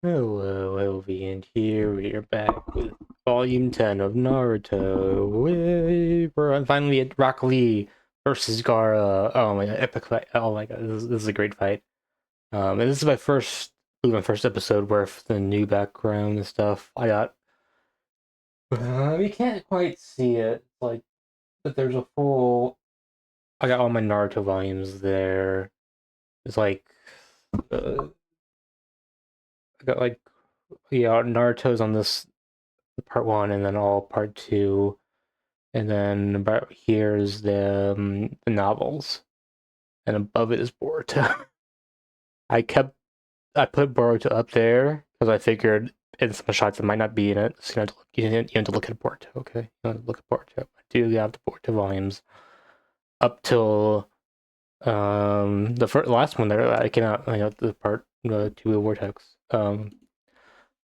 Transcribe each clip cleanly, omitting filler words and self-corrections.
Hello, Elvie, and here we are back with Volume 10 of Naruto. We're finally at Rock Lee versus Gaara. Oh my god, epic fight. Oh my god, this is a great fight. And this is my first episode with the new background and stuff. I got, you can't quite see it, like, but there's a full, I got all my Naruto volumes there. It's like, I got like, yeah, Naruto's on this part one and then all part two. And then about here is the novels, and above it is Boruto. I kept I put Boruto up there because I figured in some shots it might not be in it, so you have to look at Boruto. Okay, you have to look at Boruto. I do have the Boruto volumes up till last one there I came out. I got the part two of Vortex. But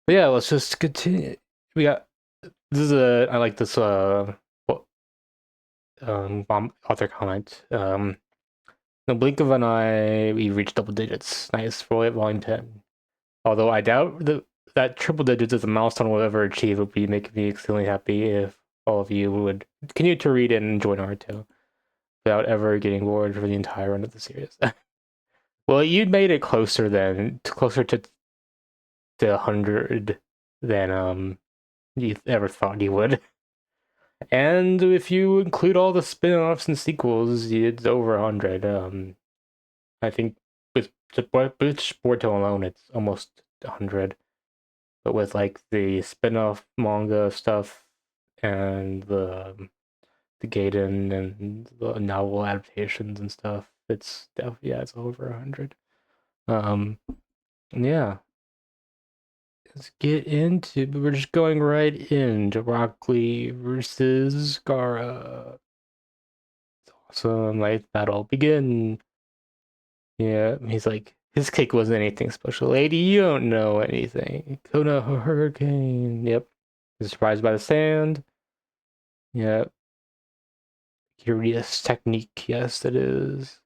yeah, let's just continue. We got this is a I like this author comment. In the blink of an eye, we reached double digits. Nice for volume 10. Although I doubt that triple digits is a milestone we'll ever achieve, it would be making me extremely happy if all of you would continue to read and enjoy Naruto without ever getting bored for the entire run of the series. Well, you made it closer to 100 than you ever thought you would. And if you include all the spin-offs and sequels, it's over 100. I think with Boruto alone, it's almost 100. But with like the spin-off manga stuff and the Gaiden and the novel adaptations and stuff, it's over 100. Um, yeah, let's get into. We're just going right into Rock Lee versus Gaara. It's awesome. Like that'll begin. Yeah, he's like, his kick wasn't anything special. Lady, you don't know anything. Kona Hurricane. Yep. He's surprised by the sand. Yep. Curious technique. Yes, it is.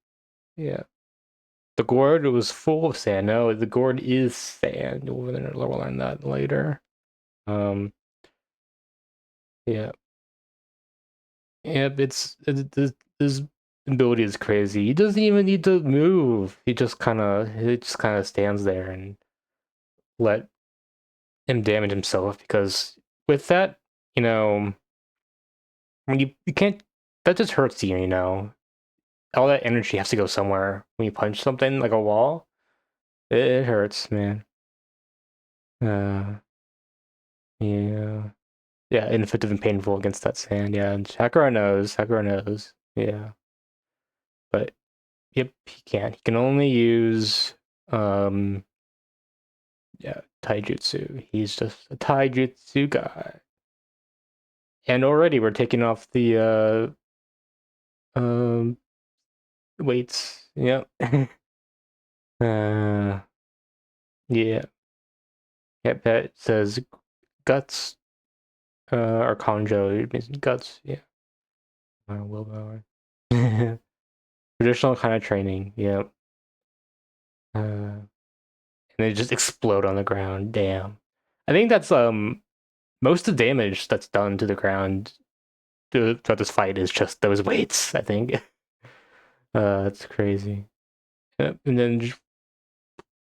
Yeah. The gourd was full of sand. No, the gourd is sand. We'll learn that later. Um, yeah. Yep, this ability is crazy. He doesn't even need to move. He just kind of stands there and let him damage himself because with that, you know, when you can't that just hurts you, you know. All that energy has to go somewhere when you punch something like a wall. It hurts, man. Uh yeah. Yeah, ineffective and painful against that sand, yeah. And Sakura knows. Yeah. But yep, he can't. He can only use um yeah, taijutsu. He's just a taijutsu guy. And already we're taking off the um weights. Yep. uh, yeah. Yep, that says guts, or Conjo, it means guts. Yeah. Willpower. Traditional kind of training. Yep. And they just explode on the ground. Damn. I think that's most of the damage that's done to the ground throughout this fight is just those weights. I think. That's crazy. Yep. And then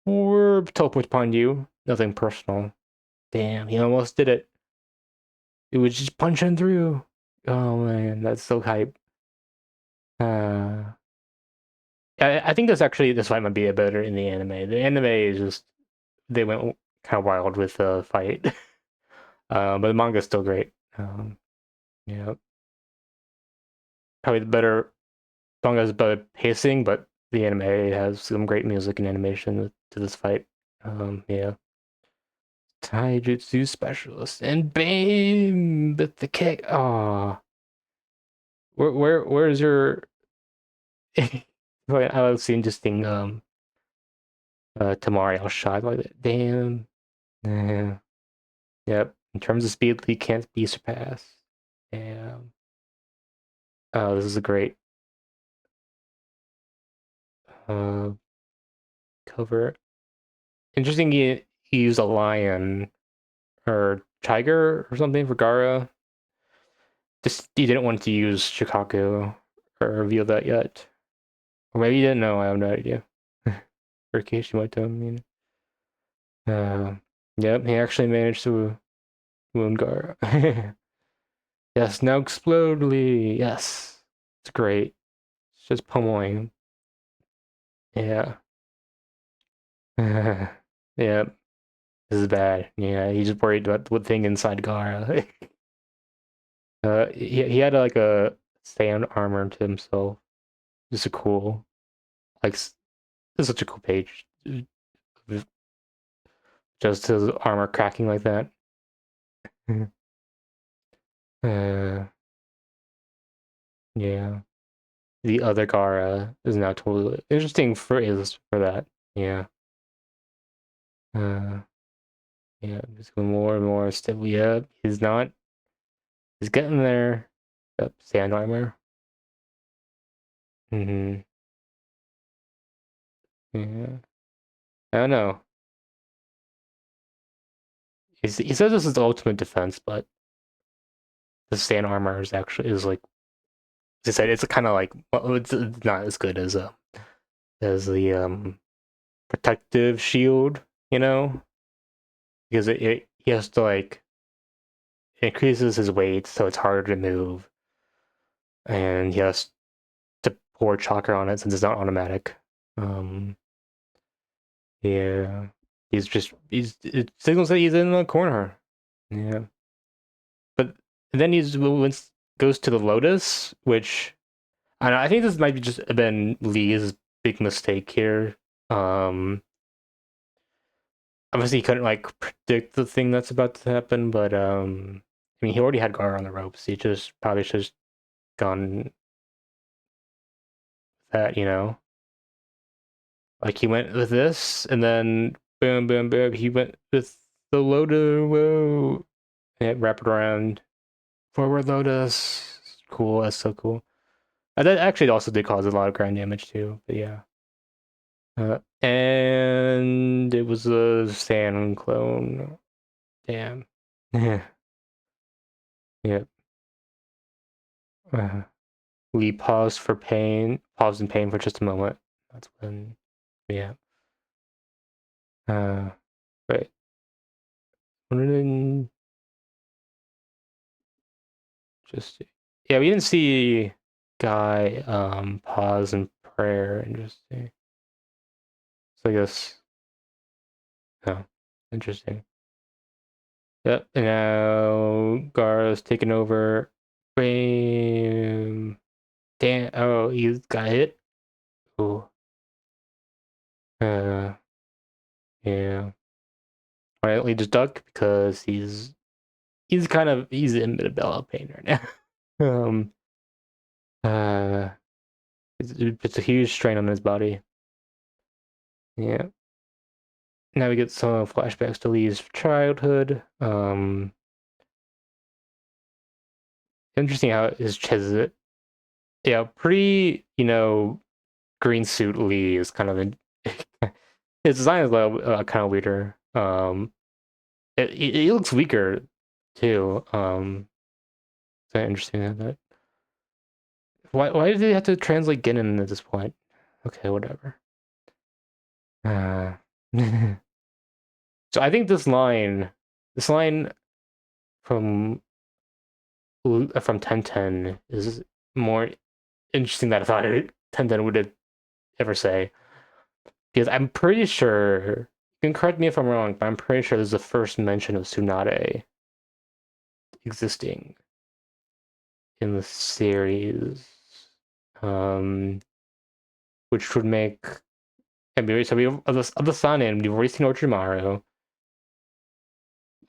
or teleport upon you. Nothing personal. Damn, he almost did it. It was just punching through. Oh man, that's so hype. Uh, I think this fight might be a better in the anime. The anime is just they went kind of wild with the fight, but the manga is still great. Yeah, probably the better manga has better pacing, but the anime has some great music and animation to this fight. Yeah, Taijutsu specialist and bam with the kick. Oh, where's your? I was seeing just thing Tamari shot like that. Damn. Yeah. Yep. In terms of speed, he can't be surpassed. Damn. Oh, this is a great uh cover. Interesting. he used a lion or tiger or something for Gaara. Just he didn't want to use Shikaku or reveal that yet. Or maybe he didn't know, I have no idea. Or Kishimoto, I mean. Uh, yep, he actually managed to wound Gaara. Yes, now explode Lee. Yes. It's great. It's just pummeling. Yeah. Yeah. This is bad. Yeah, he's just worried about what thing inside Gaara. He had like a sand armor to himself. Just a cool, like, it's such a cool page. Just his armor cracking like that. uh, yeah. The other Gaara is now totally interesting for that. Yeah. Uh, yeah. Just going more and more steadily up. He's not. He's getting there. Yep, sand armor. Mm-hmm. Yeah. I don't know. He says this is the ultimate defense, but the sand armor is like, as I said, it's kind of like, well, it's not as good as the protective shield, you know, because he has to like, it increases his weight, so it's harder to move, and he has to pour chakra on it since it's not automatic. Um, yeah, it signals that he's in the corner. Yeah, but then goes to the Lotus, which I think this might be just been Lee's big mistake here. Um, Obviously he couldn't like predict the thing that's about to happen, but I mean he already had Gar on the ropes. He just probably should have gone that, you know. Like he went with this and then boom boom boom he went with the Lotus, whoa, and wrap it around forward Lotus. Cool, that's so cool. That actually also did cause a lot of ground damage too, but yeah. And it was a sand clone. Damn. Yeah. Yep. We paused in pain for just a moment. That's when, yeah. Uh, right. Then just, yeah, we didn't see Guy pause in prayer and just, so I guess, no, interesting. Yep, and now Gar's taking over. Bam. Damn, oh, he got hit. Oh, uh, yeah. Quietly just duck because he's in a bit of bellow pain right now. Uh, it's a huge strain on his body. Yeah. Now we get some flashbacks to Lee's childhood. Interesting how his chest is, yeah, pretty, green suit Lee is kind of his design is a little kind of weirder. It looks weaker too. So interesting that. Why did they have to translate Genin at this point? Okay, whatever. Uh, so I think this line from 1010 is more interesting than I thought 1010 would ever say. Because I'm pretty sure, you can correct me if I'm wrong, but I'm pretty sure this is the first mention of Tsunade existing in the series. Um, which would make, and we of the Sun and we've already seen Orochimaru.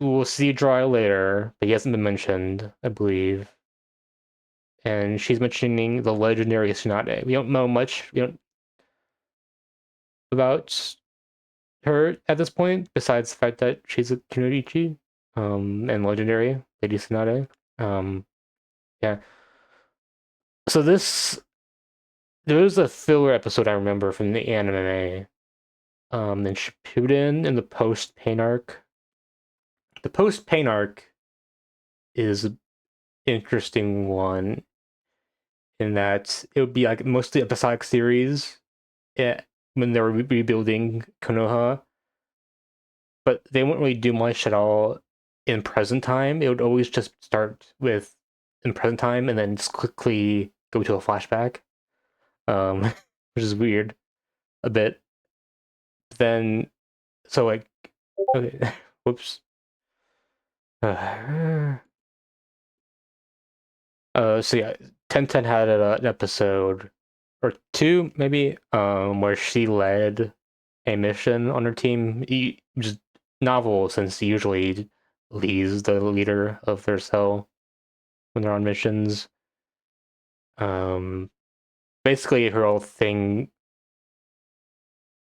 We'll see Dry later, but he hasn't been mentioned, I believe. And she's mentioning the legendary Tsunade. We don't know much about her at this point, besides the fact that she's a Kunoichi, and legendary Lady Tsunade. Yeah. So there was a filler episode I remember from the anime Then Shippuden in the post pain arc. The post pain arc is an interesting one in that it would be like mostly episodic series. When they were rebuilding Konoha, but they wouldn't really do much at all in present time. It would always just start with in present time and then just quickly go to a flashback, um, which is weird a bit. Then, so like, okay, whoops. So yeah, 1010 had an episode or two maybe, where she led a mission on her team. Which is novel since usually Lee's the leader of their cell when they're on missions. Um, Basically her whole thing.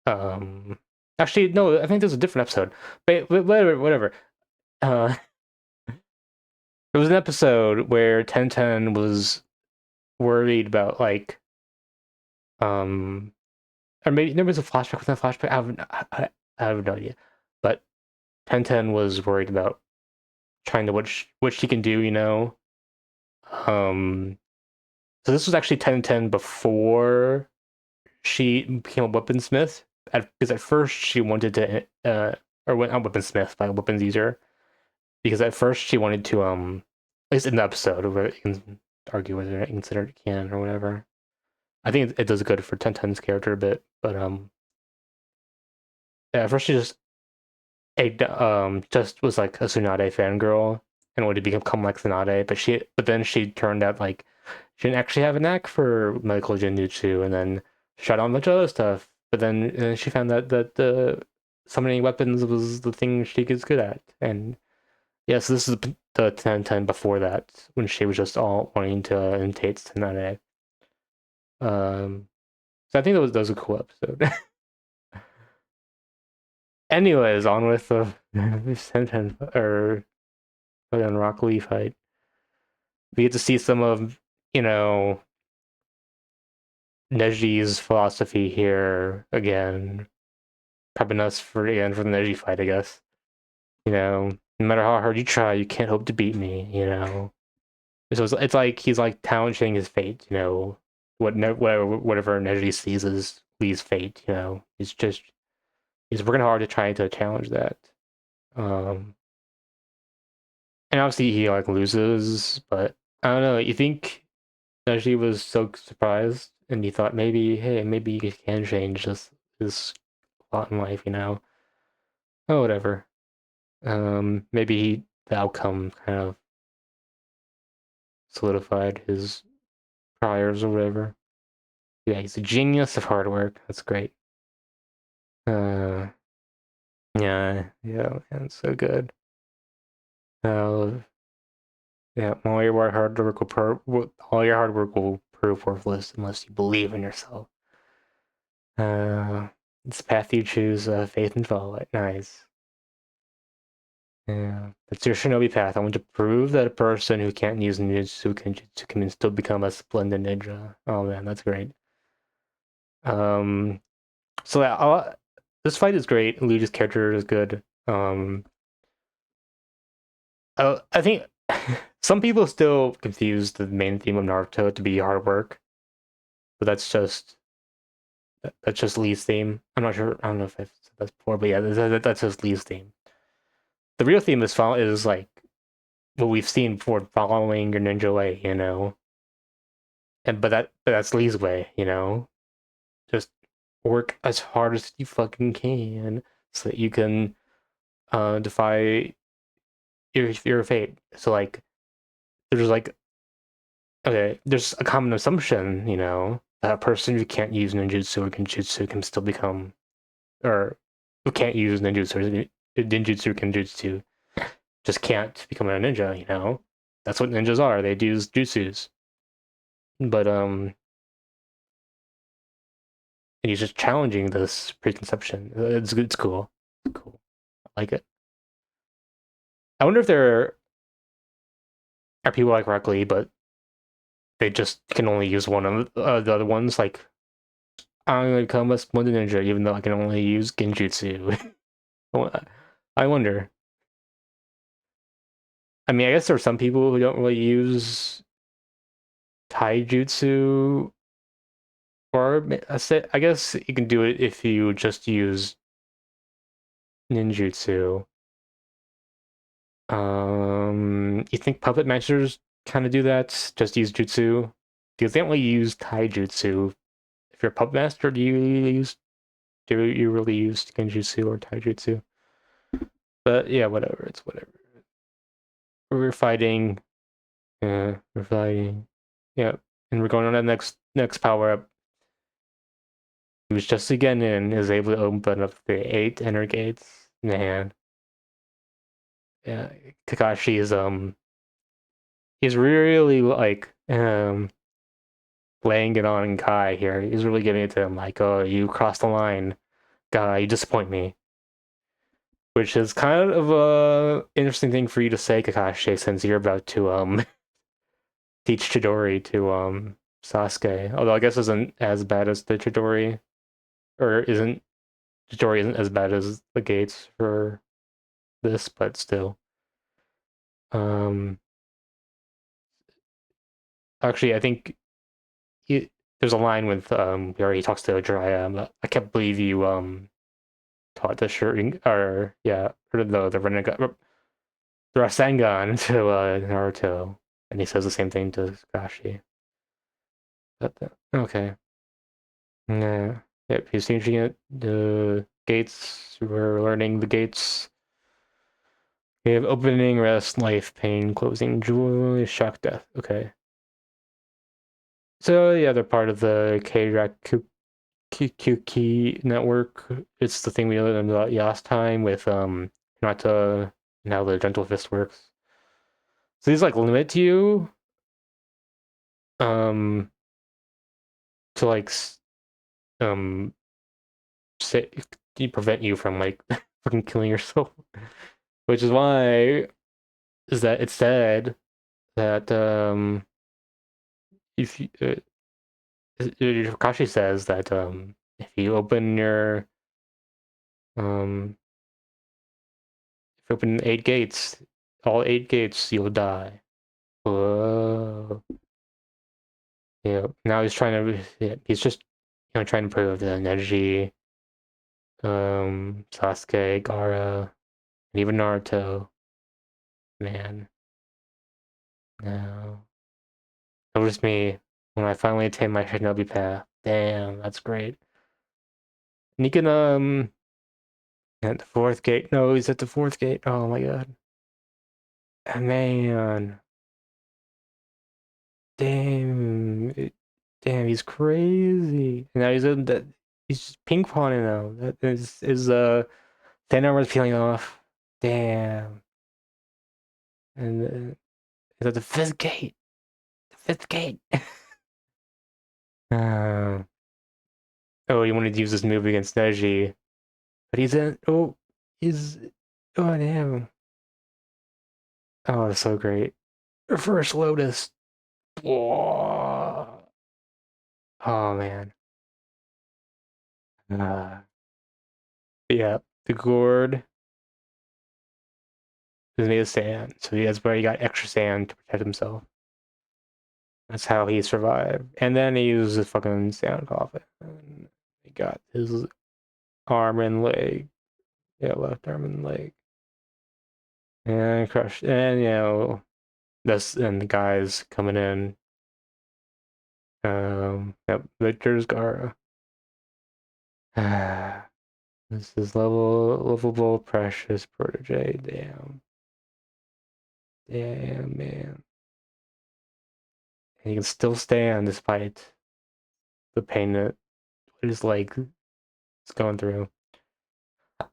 Um, Actually, no, I think there's a different episode. But whatever. Uh, there was an episode where 1010 was worried about like, um, or maybe there was a flashback within a flashback. I have no idea, but 1010 was worried about trying to what she can do, you know. Um, so this was actually 1010 before she became a weaponsmith. Because at first she wanted to, or went not weaponsmith, but a weapons user. Because at first she wanted to, at least in the episode, where you can argue whether it considered it canon or whatever. I think it does good for 1010's character a bit, but yeah, at first she just was like a Tsunade fangirl and wanted to become like Tsunade, but then she turned out like she didn't actually have a knack for medical genjutsu, and then shot on a bunch of other stuff. But then she found that the summoning weapons was the thing she gets good at, and yeah, so this is the 1010 before that when she was just all wanting to imitate Tsunade. So I think that was a cool episode. Anyways, on with the 1010 or Rock Lee fight. We get to see some of, you know, Neji's philosophy here again, prepping us for the end for the Neji fight, I guess. You know, no matter how hard you try, you can't hope to beat me. You know, so it's like he's like challenging his fate. You know, whatever Neji sees as Lee's fate. You know, he's working hard to try to challenge that. Um, and obviously he like loses, but I don't know. You think Neji was so surprised and he thought maybe, hey, maybe you can change this lot in life, you know? Oh, whatever. Maybe the outcome kind of solidified his priors or whatever. Yeah, he's a genius of hard work. That's great. Uh, yeah, man, so good. Uh, yeah, all your hard work will prove worthless unless you believe in yourself. Uh, it's the path you choose. Faith and follow it. Nice. Yeah, that's your shinobi path. I want to prove that a person who can't use ninjutsu can still become a splendid ninja. Oh man, that's great. Um, so yeah, this fight is great. Luigi's character is good. I think some people still confuse the main theme of Naruto to be hard work, but that's just Lee's theme. I'm not sure. I don't know if I've said that before, but yeah, that's just Lee's theme. The real theme is like what we've seen before, following your ninja way, you know. And but that's Lee's way, you know. Just work as hard as you fucking can so that you can defy your fate. So like there's like okay, there's a common assumption, you know, that a person who can't use ninjutsu or genjutsu can still become, or who can't use ninjutsu or genjutsu just can't become a ninja, you know. That's what ninjas are. They do jutsus. But and he's just challenging this preconception. It's cool. It's cool. I like it. I wonder if there are people like Rock Lee, but they just can only use one of the other ones. Like I'm gonna become a splendid ninja, even though I can only use genjutsu. I wonder. I mean, I guess there are some people who don't really use taijutsu, or I guess you can do it if you just use ninjutsu. You think puppet masters kind of do that? Just use jutsu? Because they don't really use taijutsu. If you're a puppet master, do you really use genjutsu or taijutsu? But yeah, whatever. It's whatever. We're fighting. Yeah, we're fighting. Yeah, and we're going on to the next power up. He was just again in, is able to open up the 8 inner gates. Man, yeah, Kakashi is he's really like laying it on Kai here. He's really giving it to him, like, oh, you crossed the line, Guy, you disappoint me. Which is kind of a interesting thing for you to say, Kakashi, since you're about to teach Chidori to Sasuke. Although I guess isn't as bad as the Chidori, or isn't Chidori isn't as bad as the gates for this, but still. Um, Actually, I think there's a line with where he talks to Jiraiya. I can't believe you taught the Shuri or yeah, or the Renegade, the Rasengan to Naruto, and he says the same thing to Kakashi. Okay, yeah, yep, he's changing it. The gates, we're learning the gates. We have opening, rest, life, pain, closing, joy, shock, death. Okay. So yeah, they're part of the Kyuki network. It's the thing we learned about last time with Hinata and how the gentle fist works. So these like limit you um to like um say, prevent you from like fucking killing yourself. Which is why is that it said that if you, Kakashi says that if you open your um if you open 8 gates, all 8 gates, you'll die. Whoa. Yeah. Now he's trying to. Yeah, he's just trying to prove that Neji, Sasuke, Gaara, and even Naruto. Man, no. Notice me when I finally attain my Shinobi path. Damn, that's great. And he can at the 4th gate. No, he's at the 4th gate. Oh my god. Man. Damn. Damn, he's crazy. And now he's in that he's just ping ponging now. That is 10 hours peeling off. Damn. And he's at the 5th gate. The 5th gate. uh, oh, he wanted to use this move against Neji. But he's in he's oh damn. Oh, that's so great. Reverse Lotus. Whoa. Oh man. Uh, yeah, the gourd is made of sand, so that's where he got extra sand to protect himself. That's how he survived. And then he used his fucking sand coffin. And he got his arm and leg. Yeah, left arm and leg. And crushed. And this and the guys coming in. Yep, Victor's GAARA. This is lovable, precious protege. Damn. Damn, man. And he can still stand despite the pain that his leg is going through.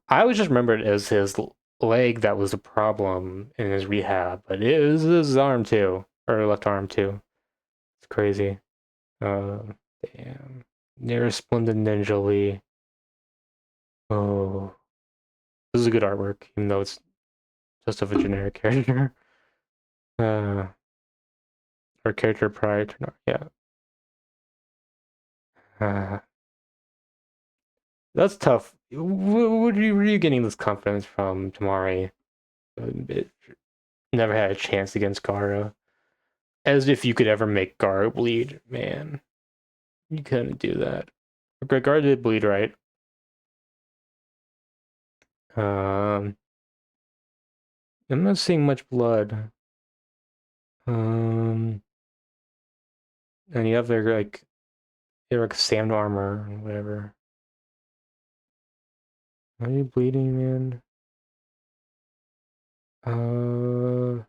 I always just remembered it as his leg that was a problem in his rehab, but it was his arm too, or left arm too. It's crazy. Uh, Damn. Near Splendid Ninja Lee. Oh, this is a good artwork, even though it's just of a generic character. Uh, or character prior to not, yeah. That's tough. Where are you getting this confidence from, Tamari? It never had a chance against GAARA. As if you could ever make GAARA bleed, man. You couldn't do that. GAARA did bleed, right? Um, I'm not seeing much blood. Um, and you have their like sand armor and whatever. Are you bleeding, man? Uh,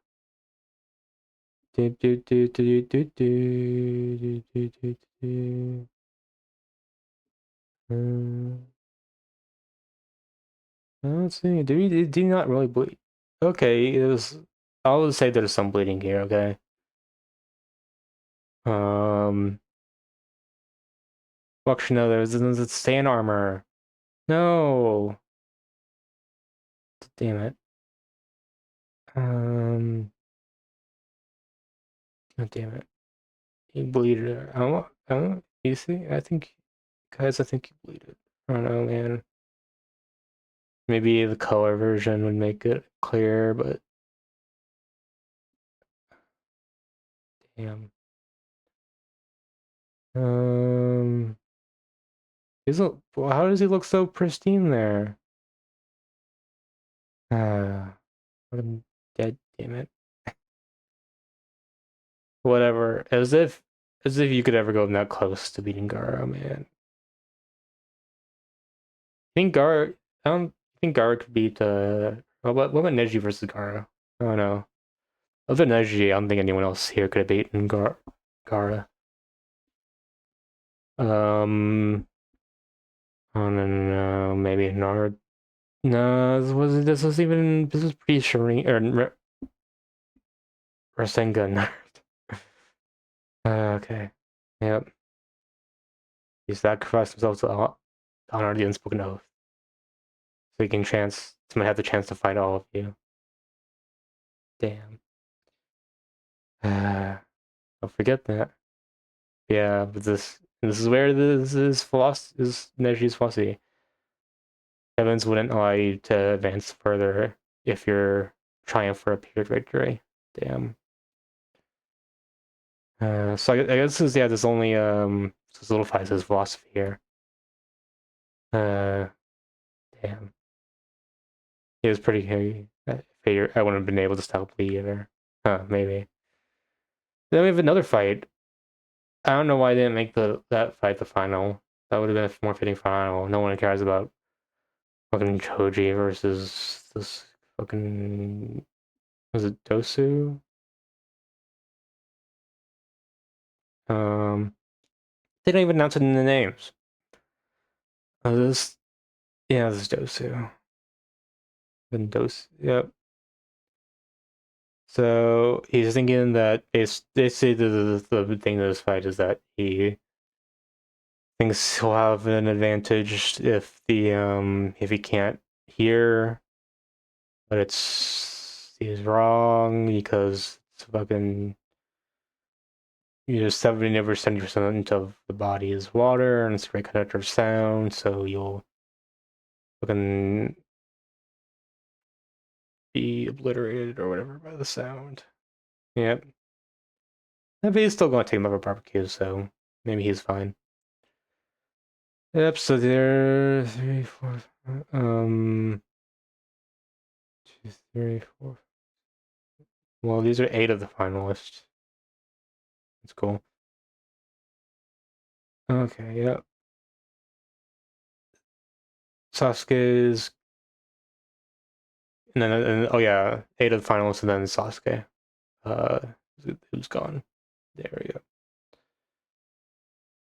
do do do do do do do do do. I don't see. Do you not really bleed? Okay, it was. I'll say there's some bleeding here. Okay. Um, Actually, no, there's sand armor. No, damn it. Um, God damn it. You bleeded. I don't. You see? Guys, I think you bleeded. I don't know, man. Maybe the color version would make it clear, but damn. Um, well, how does he look so pristine there? I'm dead. Damn it. Whatever. As if you could ever go that close to beating GAARA, man. I think GAARA. I don't think GAARA could beat. What about Neji versus GAARA? I don't know. Other than Neji, I don't think anyone else here could have beaten GAARA. Um. Oh no, maybe Naruto. No, this was pretty Shuri or Rasengan. Okay. Yep. He sacrificed himself to honor the unspoken oath, so he can chance to have the chance to fight all of you. Damn. Don't forget that. Yeah, but this is where this is philosophy is Neji's philosophy. Heavens wouldn't allow you to advance further if you're trying for a pure victory. Damn. So I guess this yeah, there's only solidifies his philosophy here. Uh, Damn. He was pretty heavy. I wouldn't have been able to stop Lee either. Huh, maybe. Then we have another fight. I don't know why I didn't make that fight the final. That would have been a more fitting final. No one cares about fucking Choji versus this fucking was it Dosu? Um, they don't even announce it in the names. This yeah, this is Dosu. Then Dosu, yep. So he's thinking that they say the thing of this fight is that he thinks he'll have an advantage if he can't hear, but he's wrong because it's fucking you know 70 over 70% of the body is water and it's a great conductor of sound, so you'll fucking be obliterated or whatever by the sound. Yep. But he's still gonna take him over barbecue, so maybe he's fine. Yep, so there three, four, two, three, four. Well, these are 8 of the finalists. That's cool. Okay, yep. Sasuke's and oh yeah, 8 of the finalists and then Sasuke. Uh who's gone. There we go.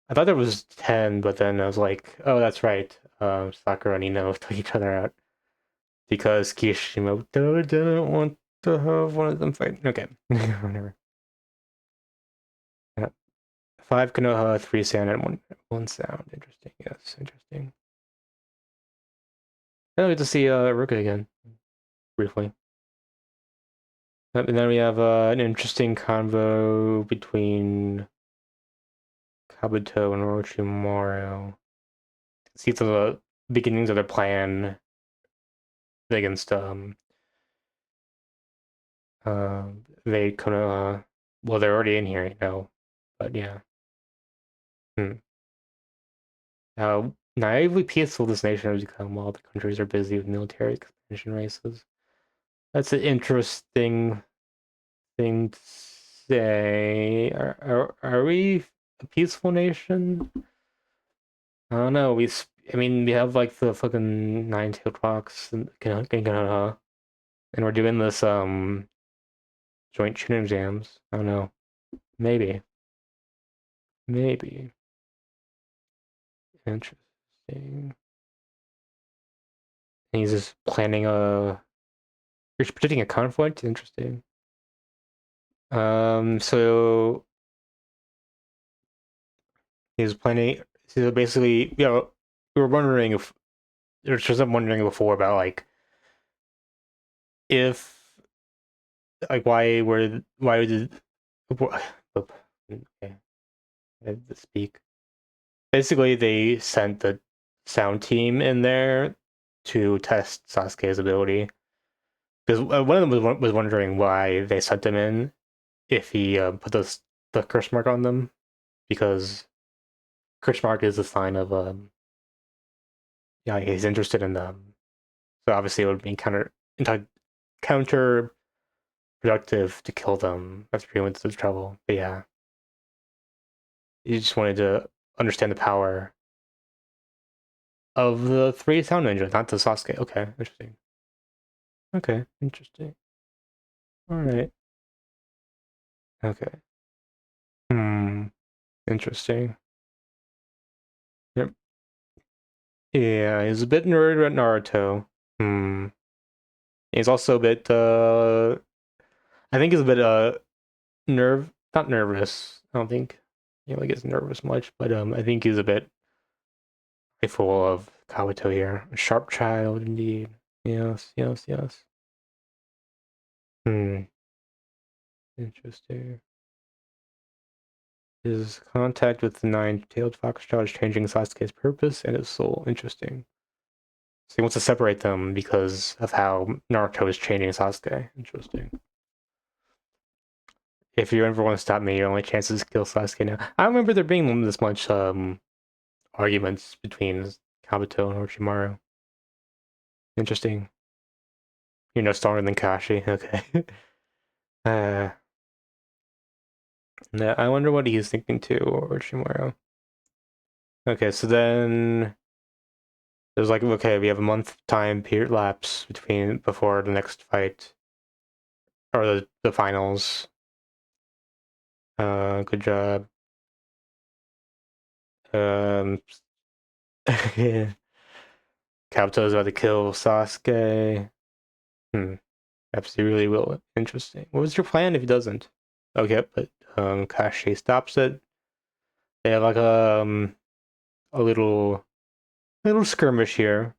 I thought there was 10, but then I was like, oh that's right. Sakura and Ino took each other out. Because Kishimoto didn't want to have one of them fight. Okay. Whatever. Yeah. 5 Konoha, 3 sand, and one sound. Interesting. Yes, interesting. I get to see Ruka again, briefly. And then we have an interesting convo between Kabuto and Orochimaru. See some of beginnings of their plan against uh they could well they're already in here, but yeah. Hmm. How naively peaceful this nation has become while the countries are busy with military expansion races. That's an interesting thing to say. Are we a peaceful nation? I don't know. I mean, we have like the fucking nine-tailed fox and we're doing this joint chin exams. I don't know. Maybe, maybe interesting. He's just planning You're predicting a conflict. Interesting. So he's planning. So basically, we were wondering if there's just I'm wondering before about like if like why did okay I had to speak. Basically, they sent the sound team in there to test Sasuke's ability because one of them was wondering why they sent him in if he put the curse mark on them because curse mark is a sign of yeah he's interested in them. So obviously it would be counter productive to kill them. That's pretty much the trouble. But yeah, you just wanted to understand the power of the three sound ninjas, not the Sasuke. Okay, interesting. Okay, interesting. All right. Okay. Hmm. Interesting. Yep. Yeah, he's a bit nerd about Naruto. Hmm. He's also a bit. I think he's a bit. Not nervous. I don't think he really gets nervous much, but I think he's a bit full of Kabuto here. A sharp child, indeed. Yes, yes, yes. Hmm. Interesting. His contact with the nine-tailed fox child is changing Sasuke's purpose and his soul. Interesting. So he wants to separate them because of how Naruto is changing Sasuke. Interesting. If you ever want to stop me, your only chance is to kill Sasuke now. I don't remember there being this much arguments between Kabuto and Orochimaru. Interesting. You're no stronger than Kashi. Okay. uh, yeah, I wonder what he's thinking too, Orochimaru. Okay, so then there's like okay, we have a month time period lapse between before the next fight or the finals. Good job. Um, Kabuto's about to kill Sasuke. Hmm. Perhaps he really will. Interesting. What was your plan if he doesn't? Okay, but Kashi stops it. They have like a little skirmish here.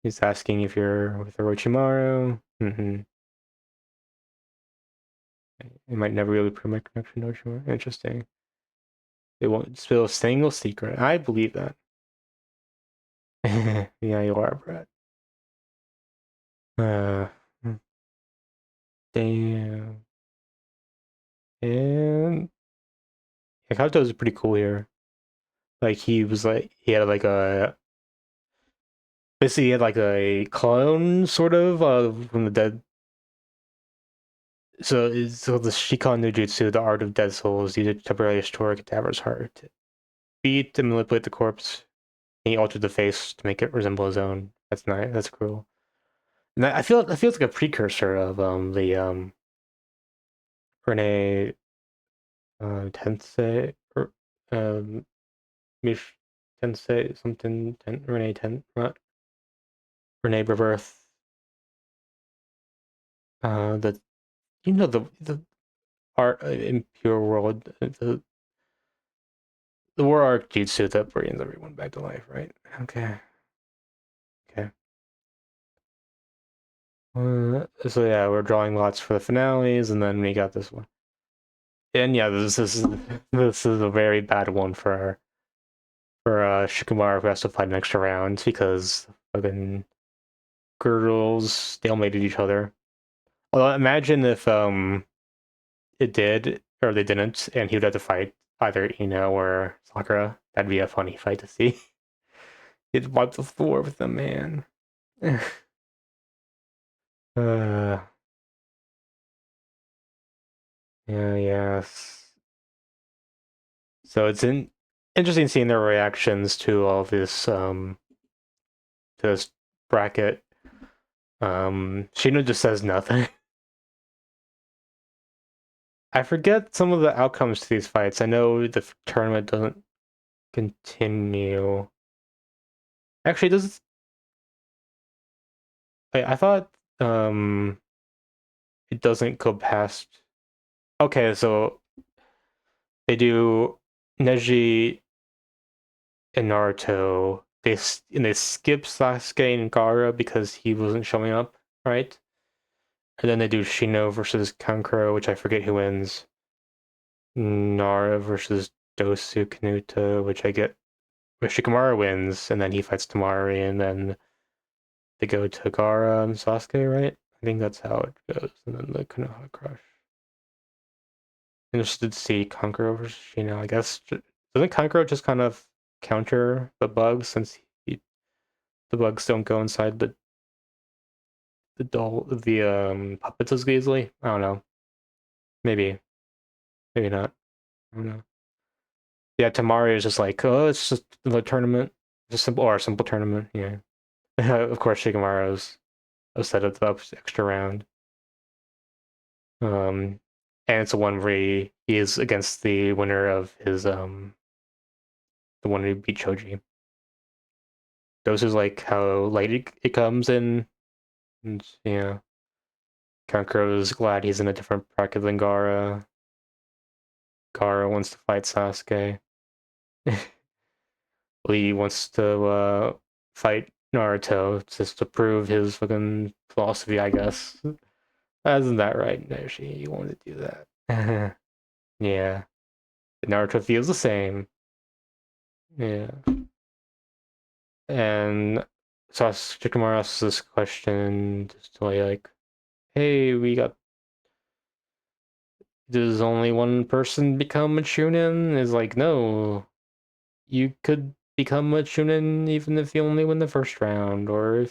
He's asking if you're with Orochimaru. It might never really prove my connection to Orochimaru. Interesting. They won't spill a single secret. I believe that. Yeah, you are, Brett. Uh, damn. And Yakato is pretty cool here. Like he had like a basically he had like a clone sort of from the dead. So the Shikan no Jutsu, the art of dead souls, used to temporarily restore a cadaver's heart. Beat and manipulate the corpse. He altered the face to make it resemble his own. That's nice. That's cruel. And I feel it feels like a precursor of the Renee Tensei or um Mish Tensei something Renee Rebirth. The the art in pure world the war arc jutsu that brings everyone back to life, right? Okay, okay. So yeah, we're drawing lots for the finales, and then we got this one. And yeah, this is a very bad one for for Shikamaru who has to fight an extra round because fucking girls stalemated each other. Well, imagine if it did or they didn't, and he would have to fight either Ino or Sakura. That'd be a funny fight to see. He'd wipe the floor with them, man. uh, yeah, yes. So it's interesting seeing their reactions to all this to this bracket. Shino just says nothing. I forget some of the outcomes to these fights. I know the tournament doesn't continue. Actually, does I thought it doesn't go past. Okay, so they do Neji and Naruto. They skip Sasuke and Gaara because he wasn't showing up, right? And then they do Shino versus Kankuro, which I forget who wins. Nara versus Dosu Kanuta, which I get where Shikamaru wins, and then he fights Tamari, and then they go to Gaara and Sasuke, right? I think that's how it goes. And then the Konoha Crush. Interested to see Kankuro versus Shino. I guess doesn't Kankuro just kind of counter the bugs since the bugs don't go inside the puppets as easily? I don't know. Maybe. Maybe not. I don't know. Yeah, Tamari is just like, oh, it's just the tournament. Just simple or a simple tournament, yeah. Of course Shikamaru's set up the extra round. And it's the one where he is against the winner of his the one who beat Choji. Those is like how late it comes in, and yeah. Kankuro's glad he's in a different bracket than Gaara. Gaara wants to fight Sasuke. Lee wants to fight Naruto just to prove his fucking philosophy, I guess. Isn't that right, Nashi? You want to do that? Yeah. Naruto feels the same. Yeah. And Shikamaru asks this question just to like, hey, we got. Does only one person become a Chunin? Is like, no. You could become a Chunin even if you only win the first round, or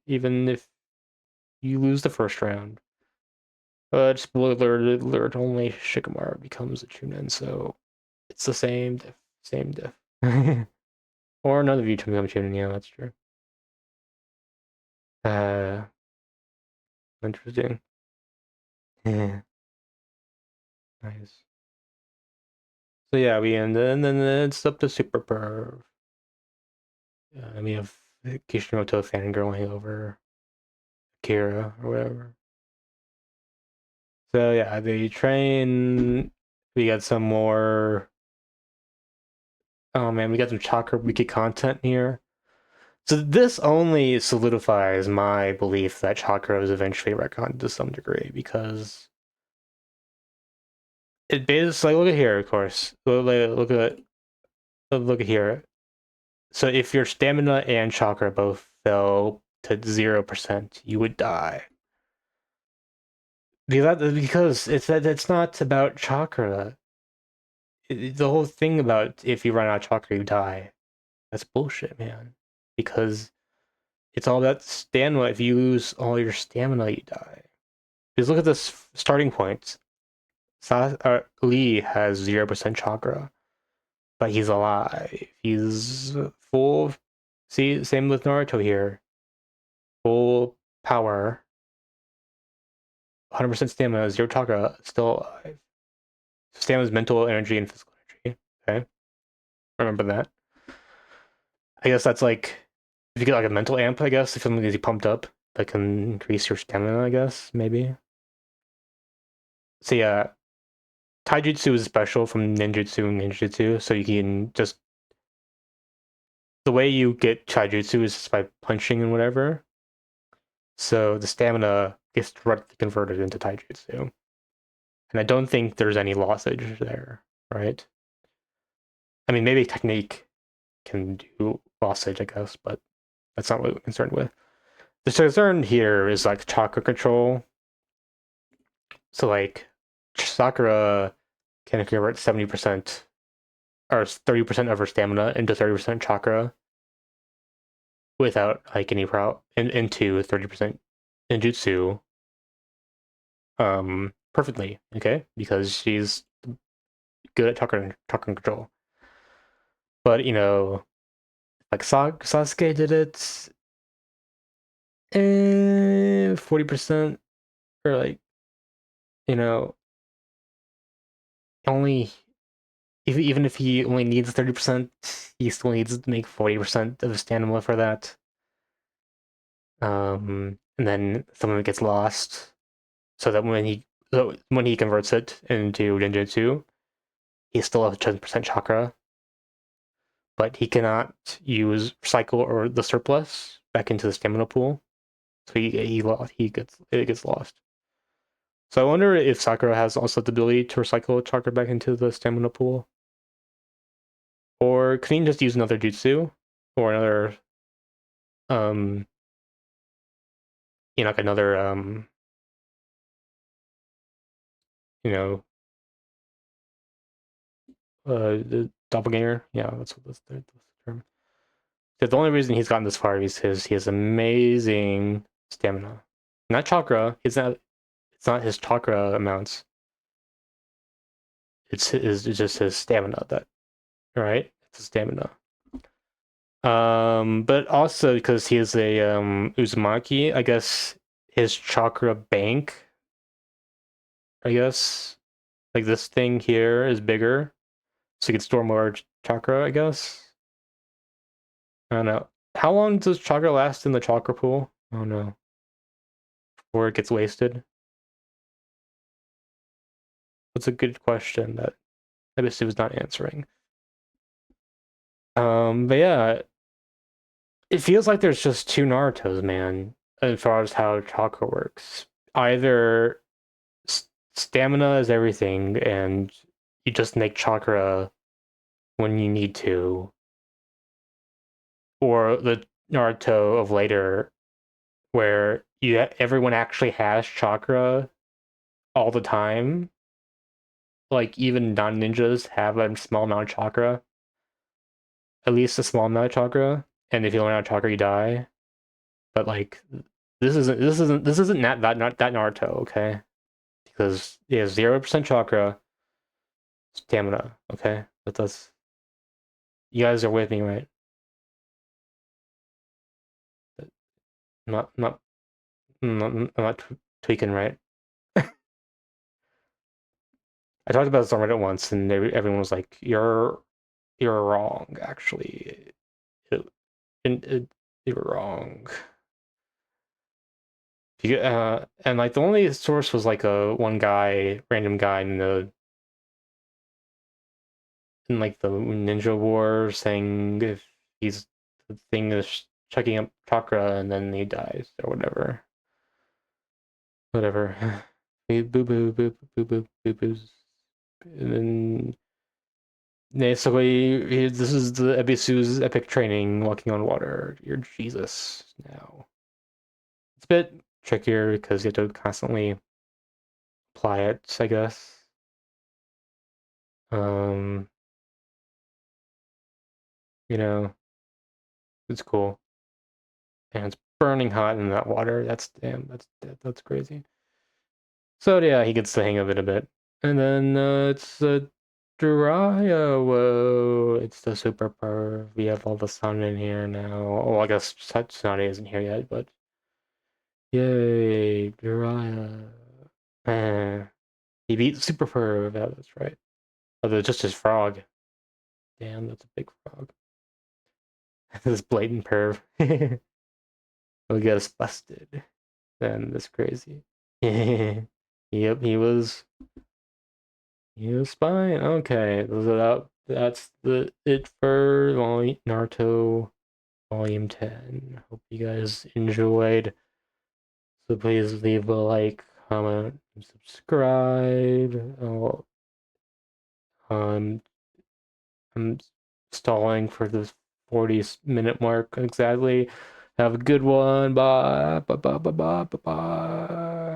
even if you lose the first round. Spoiler alert, only Shikamaru becomes a Chunin, so it's the same diff. Same diff. Or none of you to become Chunin, yeah, that's true. Uh, Interesting. Yeah, nice. So yeah, we end, and then it's up to Super Perv. And we have Kishimoto fangirling over Kira or whatever. So yeah, they train. We got some more. Oh man, we got some Chakra Wiki content here. So this only solidifies my belief that Chakra is eventually retconned to some degree because it basically look at here, of course. Look at here. So if your stamina and chakra both fell to 0%, you would die. Because it's not about chakra. The whole thing about if you run out of chakra, you die. That's bullshit, man. Because it's all about stamina. If you lose all your stamina, you die. Because look at this starting point. Lee has 0% chakra, but he's alive. He's full. See, same with Naruto here. Full power, 100% stamina, 0 chakra, still alive. Stamina is mental energy and physical energy. Okay, remember that. I guess that's like if you get like a mental amp. I guess if something gets you pumped up, that can increase your stamina. I guess maybe. So yeah, taijutsu is special from ninjutsu and ninjutsu, so you can just the way you get taijutsu is just by punching and whatever. So the stamina gets directly converted into taijutsu, and I don't think there's any lossage there, right? I mean, maybe technique. can do boss stage, I guess, but that's not what we're concerned with. The concern here is like chakra control. So like Sakura can convert 70% or 30% of her stamina into 30% chakra without like any into 30% ninjutsu perfectly, okay? Because she's good at chakra control. But like Sasuke did it 40% or like, you know, only even if he only needs 30%, he still needs to make 40% of his stamina for that. And then some of it gets lost, so that when he converts it into ninjutsu, he still has 10% chakra, but he cannot use cycle or the surplus back into the stamina pool, so he gets lost. So I wonder if Sakura has also the ability to recycle chakra back into the stamina pool, or can he just use another jutsu or another um like another you know the doppelganger. Yeah, that's the term. Because the only reason he's gotten this far is because he has amazing stamina, not chakra. It's not his chakra amounts. It's just his stamina that right. It's his stamina. But also because he is a Uzumaki, I guess his chakra bank. I guess like this thing here is bigger, so he can store more chakra. I guess. I don't know. How long does chakra last in the chakra pool? Oh no, before it gets wasted. That's a good question that Ebisu was not answering. But yeah, it feels like there's just two Naruto's, man, as far as how chakra works. Either stamina is everything, and you just make chakra when you need to, or the Naruto of later, where everyone actually has chakra all the time. Like even non-ninjas have a small amount of chakra, at least a small amount of chakra, and if you run out of chakra, you die. But like this isn't that Naruto, okay? Because he has 0% chakra, stamina, okay? That's you guys are with me, right? Not not I'm not tweaking, right? I talked about this on Reddit once, and everyone was like, "You're wrong. Actually, it, you're wrong." And like the only source was like a one guy, random guy in like the Ninja War saying if he's the thing is checking up chakra and then he dies or whatever. Whatever. Boo boo boo boo boo boo boo boos. And then basically this is the Ebisu's epic training walking on water. You're Jesus now. It's a bit trickier because you have to constantly apply it, I guess. Um, you know, it's cool. And it's burning hot in that water. That's crazy. So yeah, he gets the hang of it a bit. And then it's Jiraiya. Whoa, it's the super power. We have all the sun in here now. Oh, I guess Tsunade isn't here yet, but yay, Jiraiya. Eh, he beat Super Perv. Yeah, that's right. Oh, just his frog. Damn, that's a big frog. This blatant perv. He'll get us busted. Then that's crazy. Yep, he was fine. Okay, so that's it for Naruto Volume 10. Hope you guys enjoyed. So please leave a like, comment, and subscribe. Um, I'm stalling for the 40-minute mark exactly. Have a good one. Bye. Bye. Bye. Bye. Bye. Bye. Bye.